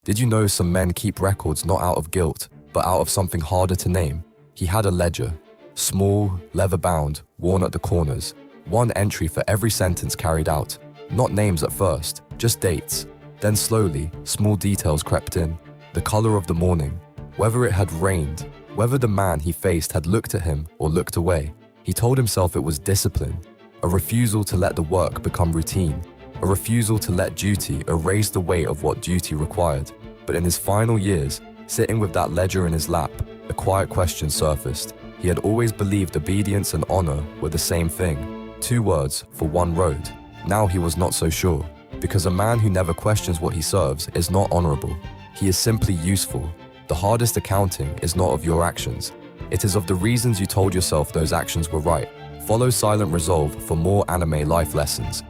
Did you know some men keep records not out of guilt, but out of something harder to name? He had a ledger. Small, leather-bound, worn at the corners. One entry for every sentence carried out. Not names at first, just dates. Then slowly, small details crept in. The color of the morning, whether it had rained, whether the man he faced had looked at him or looked away. He told himself it was discipline, a refusal to let the work become routine, a refusal to let duty erase the weight of what duty required. But in his final years, sitting with that ledger in his lap, a quiet question surfaced. He had always believed obedience and honor were the same thing, two words for one road. Now he was not so sure, because a man who never questions what he serves is not honorable. He is simply useful. The hardest accounting is not of your actions. It is of the reasons you told yourself those actions were right. Follow Silent Resolve for more anime life lessons.